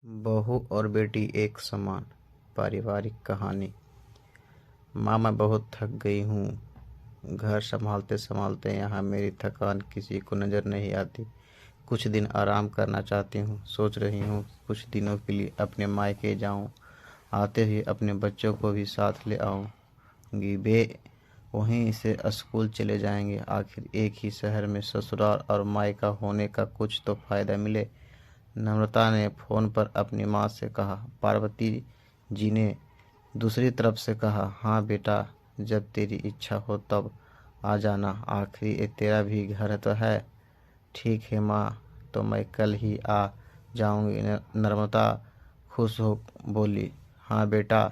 बहू और बेटी एक समान। पारिवारिक कहानी। माँ, मैं बहुत थक गई हूँ। घर संभालते संभालते यहाँ मेरी थकान किसी को नज़र नहीं आती। कुछ दिन आराम करना चाहती हूँ। सोच रही हूँ कुछ दिनों के लिए अपने मायके जाऊँ। आते ही अपने बच्चों को भी साथ ले आऊँगी। वे वहीं से स्कूल चले जाएंगे। आखिर एक ही शहर में ससुराल और मायका होने का कुछ तो फ़ायदा मिले। नम्रता ने फ़ोन पर अपनी माँ से कहा। पार्वती जी ने दूसरी तरफ से कहा, हाँ बेटा, जब तेरी इच्छा हो तब आ जाना। आखिर ये तेरा भी घर तो है। ठीक है माँ, तो मैं कल ही आ जाऊंगी। नम्रता खुश हो बोली, हाँ बेटा,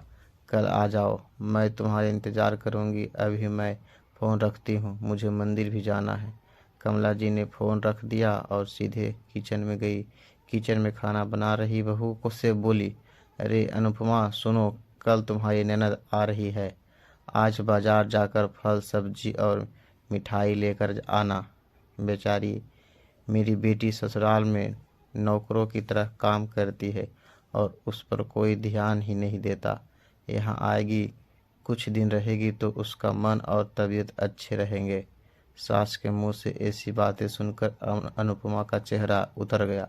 कल आ जाओ, मैं तुम्हारा इंतज़ार करूंगी। अभी मैं फ़ोन रखती हूँ, मुझे मंदिर भी जाना है। कमला जी ने फ़ोन रख दिया और सीधे किचन में गई। किचन में खाना बना रही बहू को से बोली, अरे अनुपमा, सुनो, कल तुम्हारी ननद आ रही है। आज बाजार जाकर फल सब्जी और मिठाई लेकर आना। बेचारी मेरी बेटी ससुराल में नौकरों की तरह काम करती है और उस पर कोई ध्यान ही नहीं देता। यहाँ आएगी, कुछ दिन रहेगी तो उसका मन और तबीयत अच्छे रहेंगे। सास के मुंह से ऐसी बातें सुनकर अनुपमा का चेहरा उतर गया।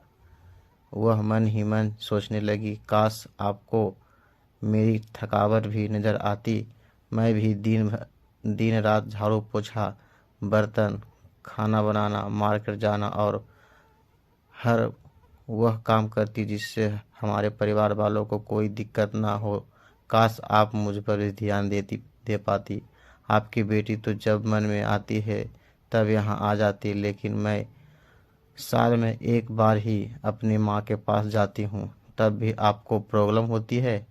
वह मन ही मन सोचने लगी, काश आपको मेरी थकावट भी नज़र आती। मैं भी दिन रात झाड़ू पोछा, बर्तन, खाना बनाना, मार्केट जाना और हर वह काम करती जिससे हमारे परिवार वालों को कोई दिक्कत ना हो। काश आप मुझ पर भी ध्यान दे पाती। आपकी बेटी तो जब मन में आती है तब यहाँ आ जाती, लेकिन मैं साल में एक बार ही अपनी माँ के पास जाती हूँ, तब भी आपको प्रॉब्लम होती है।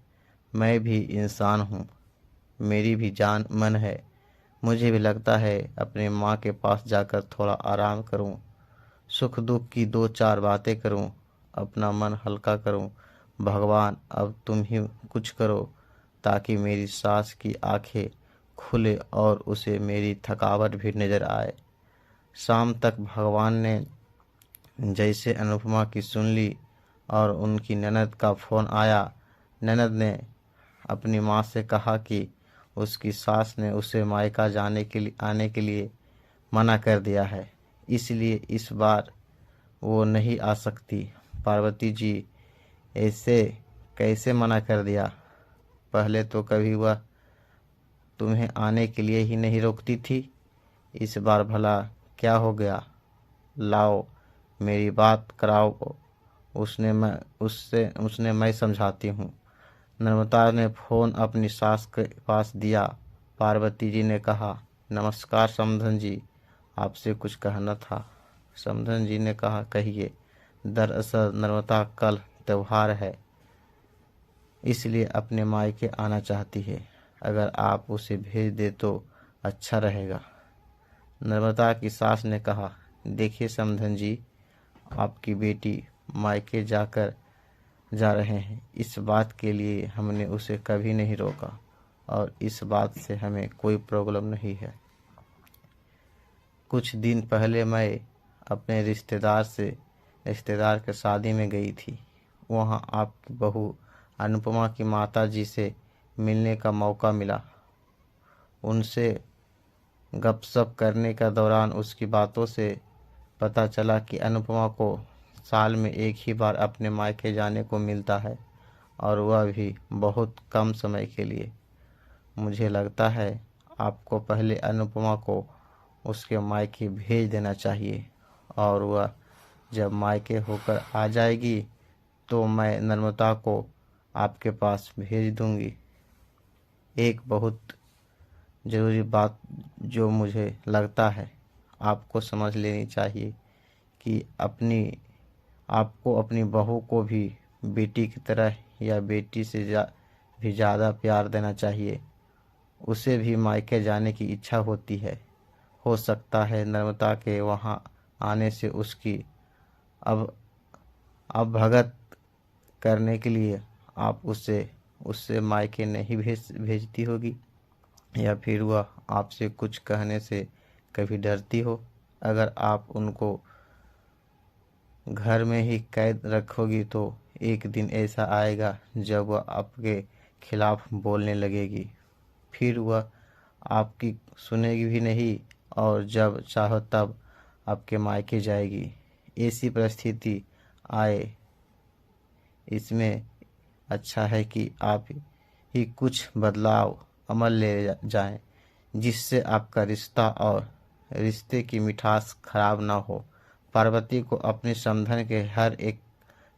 मैं भी इंसान हूँ, मेरी भी जान मन है। मुझे भी लगता है अपनी माँ के पास जाकर थोड़ा आराम करूँ, सुख दुख की दो चार बातें करूं, अपना मन हल्का करूं। भगवान, अब तुम ही कुछ करो ताकि मेरी सास की आंखें खुले और उसे मेरी थकावट भी नजर आए। शाम तक भगवान ने जैसे अनुपमा की सुन ली और उनकी ननद का फ़ोन आया। ननद ने अपनी माँ से कहा कि उसकी सास ने उसे मायका आने के लिए मना कर दिया है, इसलिए इस बार वो नहीं आ सकती। पार्वती जी, ऐसे कैसे मना कर दिया? पहले तो कभी वह तुम्हें आने के लिए ही नहीं रोकती थी, इस बार भला क्या हो गया? लाओ, मेरी बात कराओ, उसने मैं समझाती हूँ। नम्रता ने फ़ोन अपनी सास के पास दिया। पार्वती जी ने कहा, नमस्कार समधन जी, आपसे कुछ कहना था। समधन जी ने कहा, कहिए। दरअसल नम्रता कल त्योहार है, इसलिए अपने मायके आना चाहती है। अगर आप उसे भेज दे तो अच्छा रहेगा। नम्रता की सास ने कहा, देखिए समधन जी, आपकी बेटी मायके जा रहे हैं, इस बात के लिए हमने उसे कभी नहीं रोका और इस बात से हमें कोई प्रॉब्लम नहीं है। कुछ दिन पहले मैं अपने रिश्तेदार के शादी में गई थी। वहाँ आपकी बहू अनुपमा की माता जी से मिलने का मौका मिला। उनसे गपशप करने के दौरान उसकी बातों से पता चला कि अनुपमा को साल में एक ही बार अपने मायके जाने को मिलता है और वह भी बहुत कम समय के लिए। मुझे लगता है आपको पहले अनुपमा को उसके मायके भेज देना चाहिए और वह जब मायके होकर आ जाएगी तो मैं नम्रता को आपके पास भेज दूंगी। एक बहुत ज़रूरी बात जो मुझे लगता है आपको समझ लेनी चाहिए कि आपको अपनी बहू को भी बेटी की तरह या बेटी से भी ज़्यादा प्यार देना चाहिए। उसे भी मायके जाने की इच्छा होती है। हो सकता है नम्रता के वहाँ आने से उसकी अब अब भगत करने के लिए आप उससे मायके नहीं भेजती होगी, या फिर वह आपसे कुछ कहने से कभी डरती हो। अगर आप घर में ही कैद रखोगी तो एक दिन ऐसा आएगा जब वह आपके खिलाफ बोलने लगेगी। फिर वह आपकी सुनेगी भी नहीं और जब चाहो तब आपके मायके जाएगी। ऐसी परिस्थिति आए, इसमें अच्छा है कि आप ही कुछ बदलाव अमल ले जाएं, जिससे आपका रिश्ता और रिश्ते की मिठास खराब ना हो। पार्वती को अपनी समधन के हर एक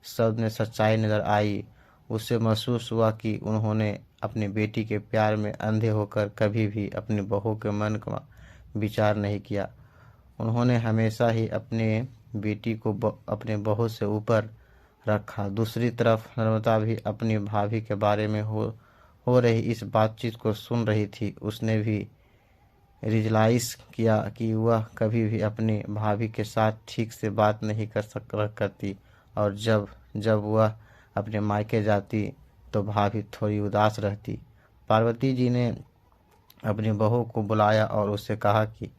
शब्द में सच्चाई नजर आई। उसे महसूस हुआ कि उन्होंने अपनी बेटी के प्यार में अंधे होकर कभी भी अपनी बहू के मन का विचार नहीं किया। उन्होंने हमेशा ही अपने बेटी को अपने बहू से ऊपर रखा। दूसरी तरफ नर्मदा भी अपनी भाभी के बारे में हो रही इस बातचीत को सुन रही थी। उसने भी रियलाइज किया कि वह कभी भी अपनी भाभी के साथ ठीक से बात नहीं करती और जब जब वह अपने मायके जाती तो भाभी थोड़ी उदास रहती। पार्वती जी ने अपनी बहू को बुलाया और उससे कहा कि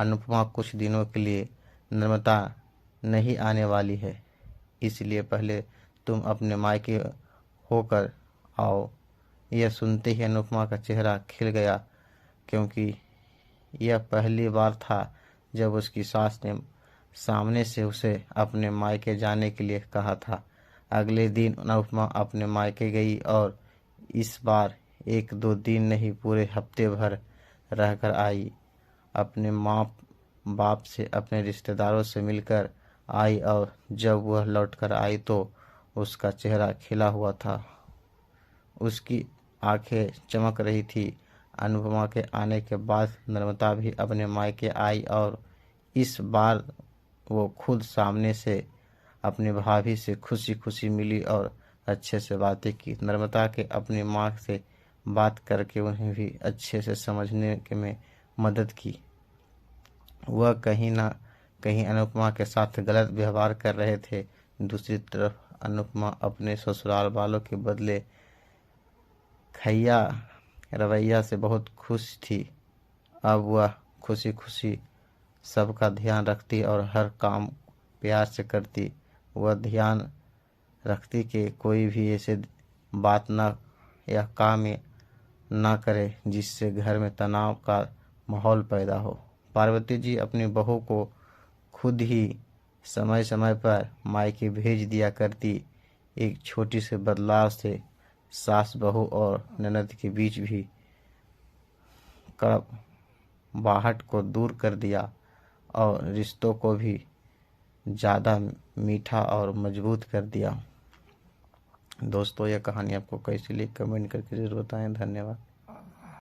अनुपमा कुछ दिनों के लिए नर्मदा नहीं आने वाली है, इसलिए पहले तुम अपने मायके होकर आओ। यह सुनते ही अनुपमा का चेहरा खिल गया, क्योंकि यह पहली बार था जब उसकी सास ने सामने से उसे अपने मायके जाने के लिए कहा था। अगले दिन अनुपमा अपने मायके गई और इस बार 1-2 दिन नहीं, पूरे हफ्ते भर रहकर आई। अपने माँ बाप से, अपने रिश्तेदारों से मिलकर आई और जब वह लौटकर आई तो उसका चेहरा खिला हुआ था। उसकी आंखें चमक रही थी। अनुपमा के आने के बाद नर्मदा भी अपने मायके आई और इस बार वो खुद सामने से अपनी भाभी से खुशी खुशी मिली और अच्छे से बातें की। नर्मदा के अपनी माँ से बात करके उन्हें भी अच्छे से समझने के में मदद की। वह कहीं ना कहीं अनुपमा के साथ गलत व्यवहार कर रहे थे। दूसरी तरफ अनुपमा अपने ससुराल वालों के बदले खैया रवैया से बहुत खुश थी। अब वह खुशी खुशी सबका ध्यान रखती और हर काम प्यार से करती। वह ध्यान रखती कि कोई भी ऐसे बात ना या काम ना करे जिससे घर में तनाव का माहौल पैदा हो। पार्वती जी अपनी बहू को खुद ही समय समय पर मायके भेज दिया करती। एक छोटी से बदलाव से सास बहू और ननद के बीच भी कड़वाहट को दूर कर दिया और रिश्तों को भी ज़्यादा मीठा और मजबूत कर दिया। दोस्तों, यह कहानी आपको कैसी लगी कमेंट करके ज़रूर बताएं। धन्यवाद।